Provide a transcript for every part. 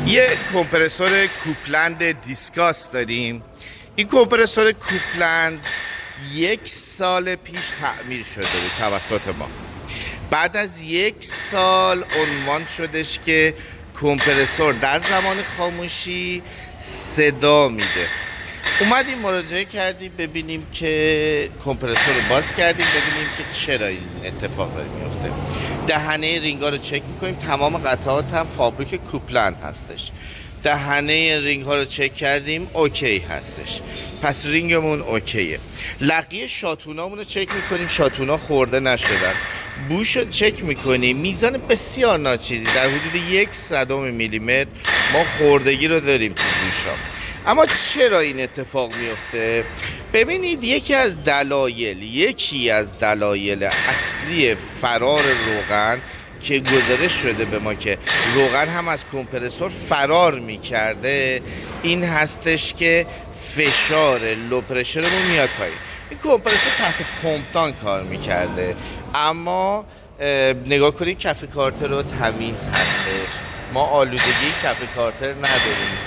یه کمپرسور کوپلند دیسکاس داریم. این کمپرسور کوپلند 1 سال پیش تعمیر شده بود توسط ما. بعد از 1 سال عنوان شدش که کمپرسور در زمان خاموشی صدا میده. اومدیم مراجعه کردیم ببینیم که کمپرسور رو باز کردیم ببینیم که چرا این اتفاق میفته. دهنه رینگا رو چک میکنیم، تمام قطعات هم فابریک کوپلند هستش. دهنه رینگ ها رو چک کردیم اوکی هستش، پس رینگمون اوکیه. لقی شاتونامون رو چک میکنیم، شاتونا خورده نشدن. بوش رو چک میکنیم، میزان بسیار ناچیزی در حدود 1/100 میلیمتر ما خوردگی رو داریم تو بوش ها. اما چرا این اتفاق میفته؟ ببینید یکی از دلایل اصلی فرار روغن که گزارش شده به ما که روغن هم از کمپرسور فرار میکرده این هستش که فشار لو پرشرمون میاد پایین. این کمپرسور تحت پمپتان کار میکرده، اما نگاه کنید کف کارتر رو تمیز هستش، ما آلودگی کف کارتر نداریم.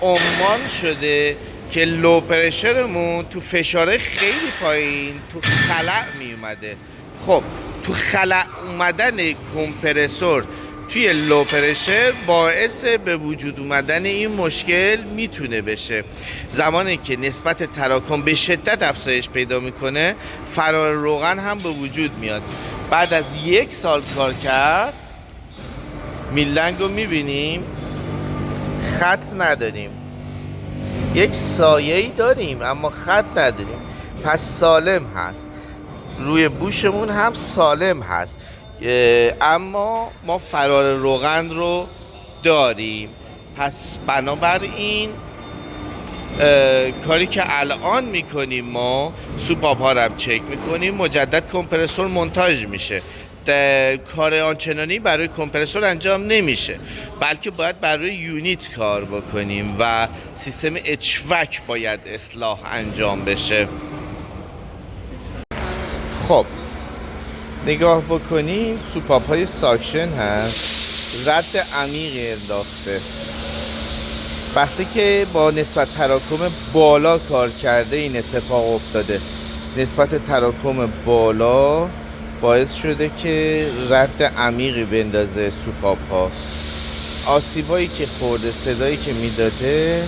عنوان شده که لو پرشرمون تو فشار خیلی پایین تو خلأ می اومده. خب تو خلأ اومدن کمپرسور توی لو پرشر باعث به وجود اومدن این مشکل میتونه بشه. زمانی که نسبت تراکم به شدت افزایش پیدا میکنه فرار روغن هم به وجود میاد. بعد از 1 سال کار کرد میلنگ رو میبینیم، خط نداریم، یک سایه‌ای داریم اما خط نداریم، پس سالم هست. روی بوشمون هم سالم هست، اما ما فرار روغن رو داریم. پس بنابراین کاری که الان میکنیم ما سوپاپ ها رو هم چک میکنیم، مجدد کمپرسور مونتاژ میشه. کار آنچنانی برای کمپرسور انجام نمیشه، بلکه باید برای یونیت کار بکنیم و سیستم اچوک باید اصلاح انجام بشه. خب نگاه بکنین سوپاپ های ساکشن هست، رد عمیقی انداخته. وقتی که با نسبت تراکم بالا کار کرده این اتفاق افتاده. نسبت تراکم بالا باعث شده که رد عمیقی بندازه سوپاپ ها. آسیبایی که خورده، صدایی که میداده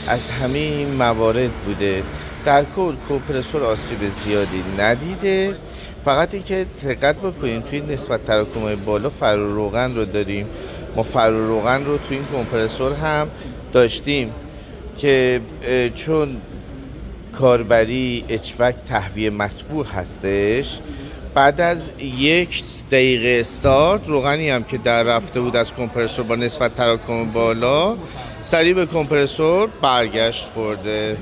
از همه این موارد بوده. در کل کمپرسور آسیب زیادی ندیده، فقط اینکه دقت بکنیم توی نسبت تراکم بالا فرار روغن رو داریم. ما فرار روغن رو توی این کمپرسور هم داشتیم که چون کاربری اچوک تهویه مطبوع هستش، بعد از 1 دقیقه استارت روغنی هم که در رفته بود از کمپرسور با نسبت تراکم بالا سریع به کمپرسور برگشت خورده.